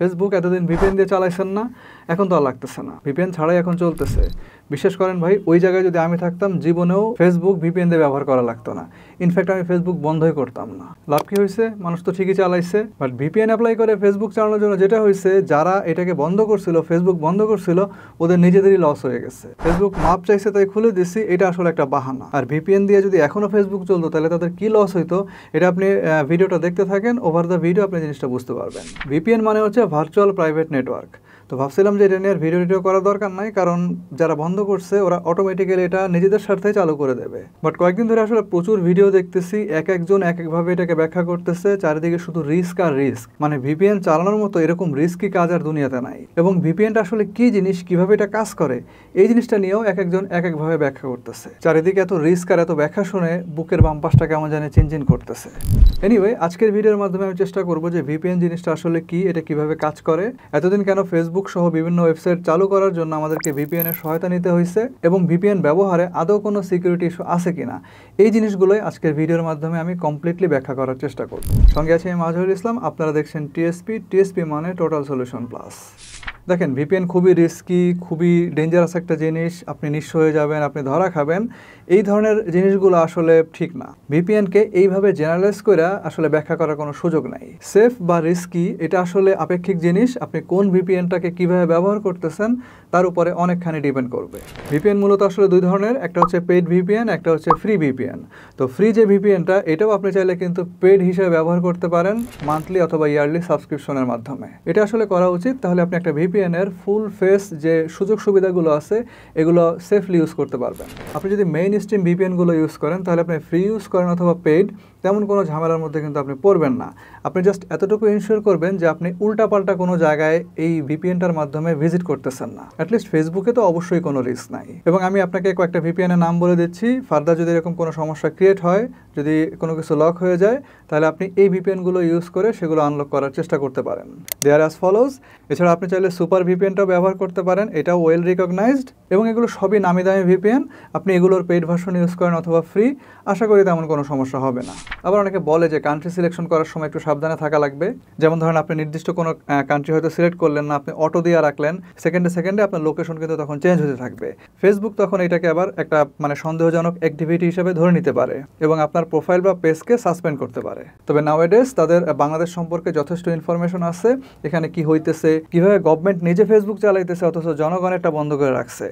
Facebook এতদিন VPN দিয়ে চালাইছেন না, এখন তো আর লাগতেছে না, ভিপিএন ছাড়াই এখন চলতেছে। বিশ্বাস করেন ভাই, ওই জায়গায় যদি আমি থাকতাম জীবনেও ফেসবুক ভিপিএন দিয়ে ব্যবহার করা লাগতো না। ইনফ্যাক্ট আমি ফেসবুক বন্ধই করতাম না। লাভ কি হয়েছে? মানুষ তো ঠিকই চালাইছে, বাট ভিপিএন অ্যাপ্লাই করে ফেসবুক চালানোর জন্য যেটা হয়েছে, যারা এটাকে বন্ধ করছিল, ফেসবুক বন্ধ করছিল, ওদের নিজেদেরই লস হয়ে গেছে। ফেসবুক মাপ চাইছে তাই খুলে দিছি, এটা আসলে একটা বাহানা। আর ভিপিএন দিয়ে যদি এখনো ফেসবুক চলতো তাহলে তাদের কি লস হইতো, এটা আপনি ভিডিওটা দেখতে থাকেন, ওভার দ্য ভিডিও আপনি জিনিসটা বুঝতে পারবেন। ভিপিএন মানে হচ্ছে ভার্চুয়াল প্রাইভেট নেটওয়ার্ক। তো ভাবছিলাম যে এটা নিয়ে ভিডিও করার দরকার নাই, কারণ যারা বন্ধ করছে ওরা অটোমেটিক্যালি এটা নিজেদের স্বার্থে চালু করে দেবে। বাট কয়েকদিন ধরে আসলে প্রচুর ভিডিও দেখতেছি, এক একজন এক একভাবে এটাকে ব্যাখ্যা করতেছে, চারিদিকে শুধু রিস্ক আর রিস্ক। মানে ভিপিএন চালানোর মতো এরকম রিস্কি কাজ আর দুনিয়াতে নাই। এবং ভিপিএনটা আসলে কি জিনিস, কিভাবে এটা কাজ করে, এই জিনিসটা নিয়েও এক একজন এক একভাবে ব্যাখ্যা করতেছে। চারিদিকে এত রিস্ক আর এত ব্যাখ্যা শুনে বুকের বাম পাশটা কেমন জানে চিনচিন করতেছে। এনিওয়ে, আজকের ভিডিওর মাধ্যমে আমি চেষ্টা করবো যে ভিপিএন জিনিসটা আসলে কি, এটা কিভাবে কাজ করে, এতদিন কেন ফেসবুক সহ বিভিন্ন ওয়েবসাইট চালু করার জন্য আমাদেরকে ভিপিএন এর সহায়তা নিতে হয়েছে, এবং ভিপিএন ব্যবহারে আদৌ কোনো সিকিউরিটি ইস্যু আছে কিনা, এই জিনিসগুলোই আজকের ভিডিওর মাধ্যমে আমি কমপ্লিটলি ব্যাখ্যা করার চেষ্টা করব। সঙ্গে আছে আমি মাজহারুল ইসলাম, আপনারা দেখছেন টিএসপি মানে টোটাল সলিউশন প্লাস। দেখেন, ভিপিএন খুবই রিস্কি, খুবই ডেঞ্জারাস একটা জিনিস, আপনি নিঃস্ব হয়ে যাবেন, আপনি ধরা খাবেন, এই ধরনের জিনিসগুলো আসলে ঠিক না। ভিপিএনকে এইভাবে জেনারেলাইজ করে আসলে ব্যাখ্যা করার কোনো সুযোগ নাই। সেফ বা রিস্কি এটা আসলে আপেক্ষিক জিনিস, আপনি কোন ভিপিএনটাকে কিভাবে ব্যবহার করতেছেন তার উপরে অনেকখানি ডিপেন্ড করবে। ভিপিএন মূলত আসলে দুই ধরনের, একটা হচ্ছে পেইড ভিপিএন, একটা হচ্ছে ফ্রি ভিপিএন। তো ফ্রি যে ভিপিএনটা, এটাও আপনি চাইলে কিন্তু পেইড হিসেবে ব্যবহার করতে পারেন, মান্থলি অথবা ইয়ারলি সাবস্ক্রিপশনের মাধ্যমে। এটা আসলে করা উচিত, তাহলে আপনি একটা ভিপিএন এর ফুল ফেস যে সুযোগ সুবিধাগুলো আছে এগুলো সেফলি ইউজ করতে পারবেন। আপনি যদি মেইন স্ট্রিম ভিপিএনগুলো ইউজ করেন, তাহলে আপনি ফ্রি ইউজ করেন অথবা পেইড, তেমন কোনো ঝামেলার মধ্যে কিন্তু আপনি পড়বেন না। আপনি জাস্ট এতটুকু ইনশিওর করবেন যে আপনি উল্টাপাল্টা কোনো জায়গায় এই ভিপিএনটার মাধ্যমে ভিজিট করতেছেন না। অ্যাটলিস্ট ফেসবুকে তো অবশ্যই কোনো রিস্ক নাই। এবং আমি আপনাকে কয়েকটা ভিপিএনের নাম বলে দিচ্ছি, ফার্দার যদি এরকম কোনো সমস্যা ক্রিয়েট হয়, যদি কোনো কিছু লক হয়ে যায়, তাহলে আপনি এই ভিপিএনগুলো ইউজ করে সেগুলো আনলক করার চেষ্টা করতে পারেন। There as follows. এছাড়া আপনি চাইলে সুপার ভিপিএনটাও ব্যবহার করতে পারেন, এটাও ওয়েল রিকগনাইজড, এবং এগুলো সবই নামি দামি ভিপিএন। আপনি এগুলোর পেইড ভার্সন ইউজ করেন অথবা ফ্রি, আশা করি তেমন কোনো সমস্যা হবে না। আবার অনেকে বলে যে কান্ট্রি সিলেকশন করার সময় একটু সাবধানে থাকা লাগবে। যেমন ধরেন, আপনি নির্দিষ্ট কোনো কান্ট্রি হয়তো সিলেক্ট করলেন না, আপনি অটো দিয়ে রাখলেন, সেকেন্ডে আপনার লোকেশন কিন্তু তখন চেঞ্জ হতে থাকবে। ফেসবুক তখন এটাকে আবার একটা সন্দেহজনক অ্যাক্টিভিটি হিসেবে ধরে নিতে পারে এবং আপনার প্রোফাইল বা পেজকে সাসপেন্ড করতে পারে। তবে নাওএডেজ তাদের বাংলাদেশ সম্পর্কে যথেষ্ট ইনফরমেশন আছে, এখানে কি হইতেছে, কিভাবে গভর্নমেন্ট নিজে ফেসবুক চালাইতেছে অথচ জনগণেরটা বন্ধ করে রাখছে,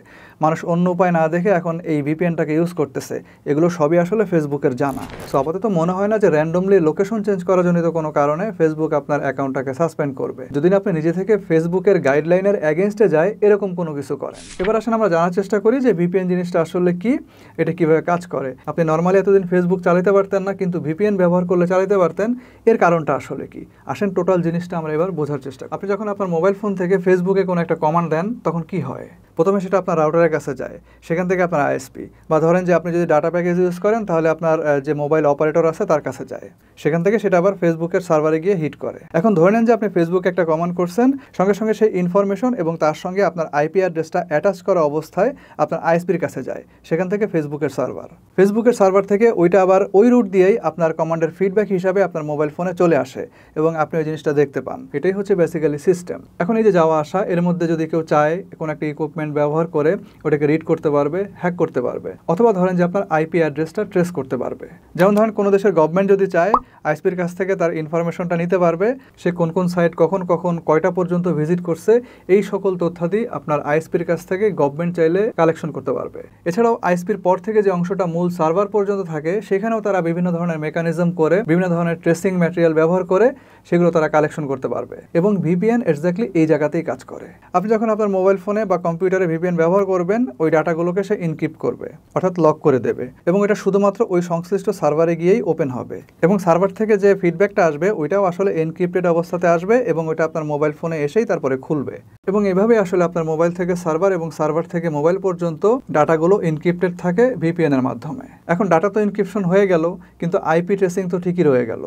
মানুষ অন্য উপায় না দেখে এখন এই ভিপিএনটাকে ইউজ করতেছে, এগুলো সবই আসলে ফেসবুকের জানা। সো আপাতত মনে হয় না যে র্যান্ডমলি লোকেশন চেঞ্জ করার জনিত কোনো কারণে ফেসবুক আপনার অ্যাকাউন্টটাকে সাসপেন্ড করবে, যদি আপনি নিজে থেকে ফেসবুকের গাইডলাইনের এগেনস্টে যায় এরকম কোনো কিছু করেন। এবার আসেন আমরা জানার চেষ্টা করি যে ভিপিএন জিনিসটা আসলে কি, এটা কিভাবে কাজ করে। আপনি নর্মালি এতদিন ফেসবুক চালাতে পারতেন না, কিন্তু ভিপিএন ব্যবহার করলে চালাতে পারতেন, এর কারণটা আসলে কি? আসেন টোটাল জিনিসটা আমরা এবার বোঝার চেষ্টা করি। আপনি যখন আপনার মোবাইল ফোন থেকে ফেসবুকে কোনো একটা কমান্ড দেন, তখন কি হয়? প্রথমে সেটা আপনার রাউটারের কাছে যায়, সেখান থেকে আপনার আইএসপি, বা ধরেন যে আপনি যদি ডাটা প্যাকেজ ইউজ করেন তাহলে আপনার যে মোবাইল অপারেটর আছে তার কাছে যায়, সেখান থেকে সেটা আবার ফেসবুকের সার্ভারে গিয়ে হিট করে। এখন ধরে নেন যে আপনি ফেসবুকে একটা কমান্ড করছেন, সঙ্গে সঙ্গে সেই ইনফরমেশন এবং তার সঙ্গে আপনার আইপি অ্যাড্রেসটা অ্যাটাচ করা অবস্থায় আপনার আইএসপির কাছে যায়, সেখান থেকে ফেসবুকের সার্ভার থেকে ওইটা আবার ওই রুট দিয়েই আপনার কমান্ডের ফিডব্যাক হিসাবে আপনার মোবাইল ফোনে চলে আসে এবং আপনি ওই জিনিসটা দেখতে পান। এটাই হচ্ছে বেসিক্যালি সিস্টেম। এখন এই যে যাওয়া আসা, এর মধ্যে যদি কেউ চায় কোনো একটা ইকুইপমেন্ট ব্যবহার করে ওটাকে রিড করতে পারবে, হ্যাক করতে পারবে, অথবা ধরেন যে আপনার আইপি অ্যাড্রেসটা ট্রেস করতে পারবে। যেমন ধরেন কোনো দেশের গভর্নমেন্ট যদি চায় আইএসপির কাছ থেকে তার ইনফরমেশনটা নিতে পারবে, সে কোন কোন সাইট কখন কয়টা পর্যন্ত ভিজিট করছে, এই সকল তথ্যাদি আপনার আইএসপির কাছ থেকে গভর্নমেন্ট চাইলে কালেকশন করতে পারবে। এছাড়াও আইএসপির পর থেকে যে অংশটা মূল সার্ভার পর্যন্ত থাকে, সেখানেও তারা বিভিন্ন ধরনের মেকানিজম করে, বিভিন্ন ধরনের ট্রেসিং ম্যাটেরিয়াল ব্যবহার করে সেগুলো তারা কালেকশন করতে পারবে। এবং ভিপিএন এক্স্যাক্টলি এই জায়গাতেই কাজ করে। আপনি যখন আপনার মোবাইল ফোনে বা কম্পিউটারে ভিপিএন ব্যবহার করবেন, ওই ডাটাগুলোকে সে ইনক্রিপ্ট করবে, অর্থাৎ লক করে দেবে, এবং এটা শুধুমাত্র ওই সংশ্লিষ্ট সার্ভারে গিয়েই ওপেন হবে। এবং সার্ভার থেকে যে ফিডব্যাকটা আসবে ওইটাও আসলে এনক্রিপ্টেড অবস্থাতে আসবে, এবং ওইটা আপনার মোবাইল ফোনে এসেই তারপরে খুলবে। এবং এভাবেই আসলে আপনার মোবাইল থেকে সার্ভার এবং সার্ভার থেকে মোবাইল পর্যন্ত ডাটাগুলো এনক্রিপ্টেড থাকে ভিপিএন এর মাধ্যমে। এখন ডাটা তো এনক্রিপশন হয়ে গেল, কিন্তু আইপি ট্রেসিং তো ঠিকই রয়ে গেল।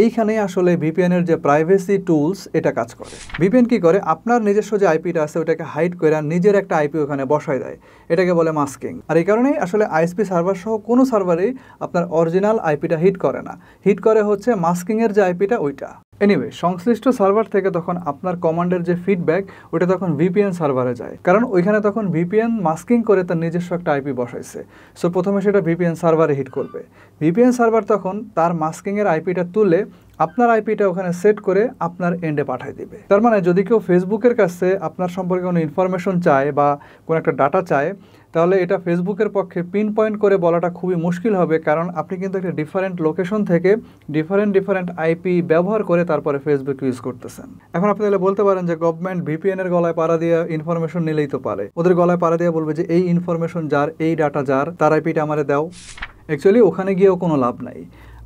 এইখানেই আসলে ভিপিএন এর যে প্রাইভেসি টুলস এটা কাজ করে। ভিপিএন কি করে? আপনার নিজস্ব যে আইপিটা আছে ওটাকে হাইড করে নিজের একটা আইপি ওখানে বসায় দেয়, এটাকে বলে মাস্কিং। আর এই কারণেই আসলে আইএসপি সার্ভার সহ কোনো সার্ভারেই আপনার অরিজিনাল আইপিটা হিট করে না, হিট করে হচ্ছে মাস্কিং এর যে আইপিটা ওইটা। এনিওয়ে সংশ্লিষ্ট সার্ভার থেকে তখন আপনার কমান্ডের যে ফিডব্যাক ওটা তখন ভিপিএন সার্ভারে যায়, কারণ ওইখানে তখন ভিপিএন মাস্কিং করে তার নিজস্ব একটা আইপি বসাইছে। সো প্রথমে সেটা ভিপিএন সার্ভারে হিট করবে, ভিপিএন সার্ভার তখন তার মাস্কিংয়ের আইপিটা তুলে আপনার আইপিটা ওখানে সেট করে আপনার এন্ডে পাঠিয়ে দিবে। তার মানে যদি কেউ ফেসবুকের কাছে আপনার সম্পর্কে কোনো ইনফরমেশন চায় বা কোনো একটা ডাটা চায়, তাহলে এটা ফেসবুকের পক্ষে পিন পয়েন্ট করে বলাটা খুবই মুশকিল হবে, কারণ আপনি কিন্তু একটা ডিফারেন্ট লোকেশন থেকে ডিফারেন্ট আইপি ব্যবহার করে তারপরে ফেসবুক ইউজ করতেছেন। এখন আপনি তাহলে বলতে পারেন যে গভর্নমেন্ট ভিপিএন এর গলায় পাড়া দিয়ে ইনফরমেশন নিলেই তো পারে, ওদের গলায় পাড়া দিয়ে বলবে যে এই ইনফরমেশন যার, এই ডাটা যার, তার আইপিটা আমারে দাও। অ্যাকচুয়ালি ওখানে গিয়েও কোনো লাভ নাই।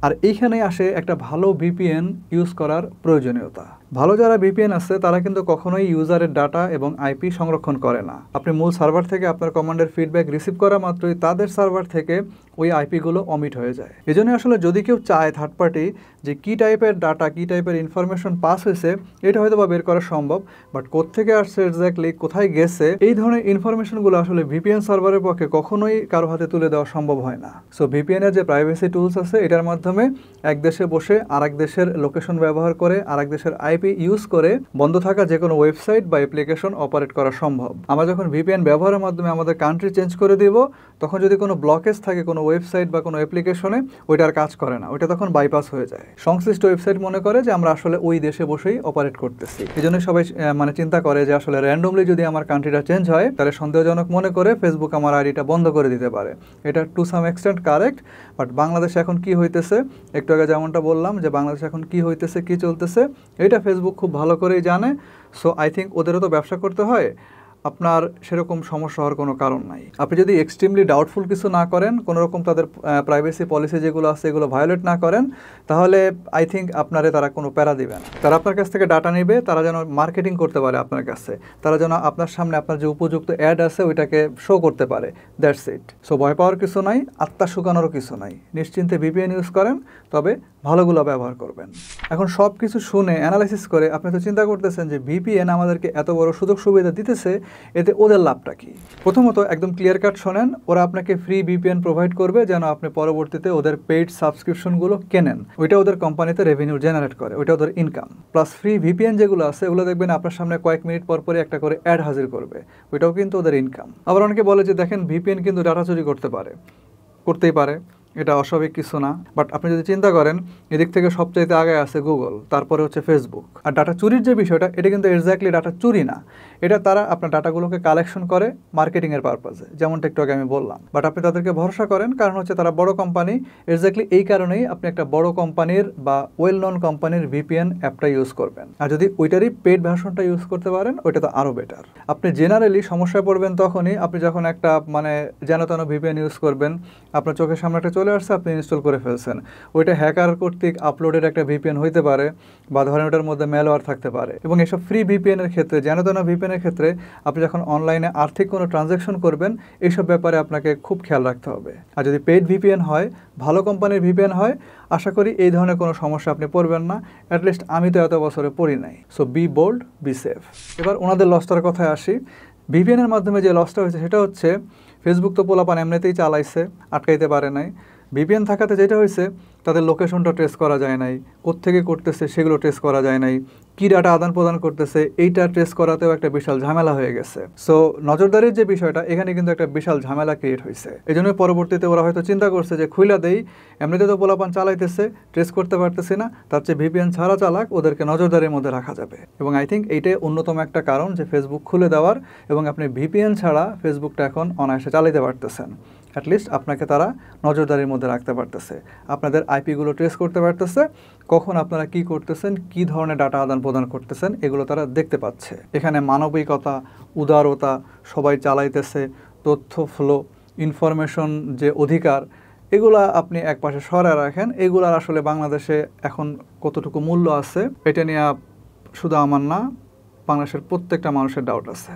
আর এইখানে আসে একটা ভালো ভিপিএন ইউজ করার প্রয়োজনীয়তা। ভালো যারা ভিপিএন আছে তারা কিন্তু কখনোই ইউজারের ডাটা এবং আইপি সংরক্ষণ করে না। আপনি মূল সার্ভার থেকে আপনার কমান্ডের ফিডব্যাক রিসিভ করা মাত্রই তাদের সার্ভার থেকে ওই আইপিগুলো অমিট হয়ে যায়। এই জন্য আসলে যদি কেউ চায় থার্ড পার্টি যে কী টাইপের ডাটা, কী টাইপের ইনফরমেশন পাস হয়েছে, এটা হয়তো বা বের করা সম্ভব, বাট কোত্থেকে আসছে এক্স্যাক্টলি, কোথায় গেছে, এই ধরনের ইনফরমেশনগুলো আসলে ভিপিএন সার্ভারের পক্ষে কখনোই কারো হাতে তুলে দেওয়া সম্ভব হয় না। সো ভিপিএনের যে প্রাইভেসি টুলস আছে এটার মাধ্যমে এক দেশে বসে আরেক দেশের লোকেশন ব্যবহার করে আরেক দেশের আইপি ইউজ করে বন্ধ থাকা যে কোনো ওয়েবসাইট বা অ্যাপ্লিকেশন অপারেট করা সম্ভব। আমরা যখন ভিপিএন ব্যবহারের মাধ্যমে আমাদের কান্ট্রি চেঞ্জ করে দিব, তখন যদি কোনো ব্লকেজ থাকে কোনো ওয়েবসাইট বা কোনো অ্যাপ্লিকেশনে, ওইটা আর কাজ করে না, ওইটা তখন বাইপাস হয়ে যায়। সংশ্লিষ্ট ওয়েবসাইট মনে করে যে আমরা আসলে ওই দেশে বসেই অপারেট করতেছি। এই জন্য সবাই চিন্তা করে যে আসলে র্যান্ডমলি যদি আমার কান্ট্রিটা চেঞ্জ হয় তাহলে সন্দেহজনক মনে করে ফেসবুক আমার আইডিটা বন্ধ করে দিতে পারে। এটা to some extent correct, but বাংলাদেশে এখন কি হইতেছে, একটু আগে যেমনটা বললাম যে বাংলাদেশে এখন কি হইতেছে, কি চলতেছে, এটা ফেসবুক খুব ভালো করেই জানে। সো আই থিঙ্ক ওদেরও তো ব্যবসা করতে হয়, আপনার সেরকম সমস্যা হওয়ার কোনো কারণ নাই। আপনি যদি এক্সট্রিমলি ডাউটফুল কিছু না করেন, কোনো রকম তাদের প্রাইভেসি পলিসি যেগুলো আছে এগুলো ভায়োলেট না করেন, তাহলে আই থিঙ্ক আপনারে তারা কোনো প্যারা দিবে না। তারা আপনার কাছ থেকে ডাটা নেবে, তারা যেন মার্কেটিং করতে পারে আপনার কাছে, তারা যেন আপনার সামনে আপনার যে উপযুক্ত অ্যাড আছে ওইটাকে শো করতে পারে, দ্যাটস ইট। সো ভয় পাওয়ার কিছু নাই, আত্মা শুকানোরও কিছু নাই। নিশ্চিন্তে ভিপিএন ইউজ করেন, তবে ভালোগুলো ব্যবহার করবেন। এখন সব কিছু শুনে অ্যানালাইসিস করে আপনি তো চিন্তা করতেছেন যে ভিপিএন আমাদেরকে এত বড় সুযোগ সুবিধা দিতেছে, এতে ওদের লাভটা কি? প্রথমত একদম ক্লিয়ার কাট শোনেন, ওরা আপনাকে ফ্রি ভিপিএন প্রোভাইড করবে যেন আপনি পরবর্তীতে ওদের পেইড সাবস্ক্রিপশনগুলো কেনেন, ওইটা ওদের কোম্পানিতে রেভিনিউ জেনারেট করে, ওইটা ওদের ইনকাম। প্লাস ফ্রি ভিপিএন যেগুলো আছে ওগুলো দেখবেন আপনার সামনে কয়েক মিনিট পর পরই একটা করে অ্যাড হাজির করবে, ওইটাও কিন্তু ওদের ইনকাম। আবার অনেকে বলে যে দেখেন ভিপিএন কিন্তু ডাটা চুরি করতেই পারে, এটা অস্বাভাবিক কিছু না। বাট আপনি যদি চিন্তা করেন, এদিক থেকে সবচাইতে আগে আছে গুগল, তারপরে হচ্ছে ফেসবুক। আর ডাটা চুরির যে বিষয়টা, এটা কিন্তু এক্স্যাক্টলি ডাটা চুরি না, এটা তারা আপনার ডাটাগুলোকে কালেকশন করে মার্কেটিংয়ের পারপাসে, যেমনটা একটু আগে আমি বললাম। বাট আপনি তাদেরকে ভরসা করেন, কারণ হচ্ছে তারা বড় কোম্পানি। এক্স্যাক্টলি এই কারণেই আপনি একটা বড় কোম্পানির বা ওয়েল নন কোম্পানির ভিপিএন অ্যাপটা ইউজ করবেন। আর যদি ওইটারই পেড ভার্সনটা ইউজ করতে পারেন, ওইটা তো আরও বেটার। আপনি জেনারেলি সমস্যায় পড়বেন তখনই আপনি যখন একটা যেন তেন ভিপিএন ইউজ করবেন, আপনার চোখের সামনে একটা চলে আসছে, আপনি ইনস্টল করে ফেলছেন, ওইটা হ্যাকার কর্তৃক আপলোডের একটা ভিপিএন হইতে পারে, বা ধরেন ওটার মধ্যে ম্যালওয়্যার থাকতে পারে। এবং এসব ফ্রি ভিপিএনের ক্ষেত্রে, যেন তেন ভিপিএনের ক্ষেত্রে আপনি যখন অনলাইনে আর্থিক কোনো ট্রানজ্যাকশন করবেন, এইসব ব্যাপারে আপনাকে খুব খেয়াল রাখতে হবে। আর যদি পেইড ভিপিএন হয়, ভালো কোম্পানির ভিপিএন হয়, আশা করি এই ধরনের কোনো সমস্যা আপনি পড়বেন না। অ্যাটলিস্ট আমি তো এত বছরে পড়ি নাই। So be bold, be safe. এবার ওনাদের লসটার কথায় আসি। ভিপিএনের মাধ্যমে যে লসটা হয়েছে সেটা হচ্ছে ফেসবুক তো পোলাপান এমনিতেই চালাইছে, আটকাইতে পারে নাই। ভিপিএন থাকাতে যেটা হয়েছে, তাদের লোকেশনটা ট্রেস করা যায় নাই, কোত্থেকে করতেছে সেগুলো ট্রেস করা যায় নাই, কী ডাটা আদান প্রদান করতেছে এইটা ট্রেস করাতেও একটা বিশাল ঝামেলা হয়ে গেছে। সো নজরদারির যে বিষয়টা, এখানে কিন্তু একটা বিশাল ঝামেলা ক্রিয়েট হয়েছে। এই জন্য পরবর্তীতে ওরা হয়তো চিন্তা করছে যে খুইলা দেই, এমনিতে তো পোলাপান চালাইতেছে, ট্রেস করতে পারতেছে না, তার চেয়ে ভিপিএন ছাড়া চালাক, ওদেরকে নজরদারির মধ্যে রাখা যাবে। এবং আই থিঙ্ক এইটাই অন্যতম একটা কারণ যে ফেসবুক খুলে দেওয়ার, এবং আপনি ভিপিএন ছাড়া ফেসবুকটা এখন অনায়াসে চালাইতে পারতেছেন। অ্যাটলিস্ট আপনাকে তারা নজরদারির মধ্যে রাখতে পারতেছে, আপনাদের আইপিগুলো ট্রেস করতে পারতেছে, কখন আপনারা কি করতেছেন, কি ধরনের ডাটা আদান প্রদান করতেছেন, এগুলো তারা দেখতে পাচ্ছে। এখানে মানবিকতা, উদারতা সবাই চালাইতেছে, তথ্য ফ্লো, ইনফরমেশন যে অধিকার, এগুলা আপনি একপাশে সরায় রাখেন। এগুলার আসলে বাংলাদেশে এখন কতটুকু মূল্য আছে, এটা নিয়ে শুধু আমার না, বাংলাদেশের প্রত্যেকটা মানুষের ডাউট আছে।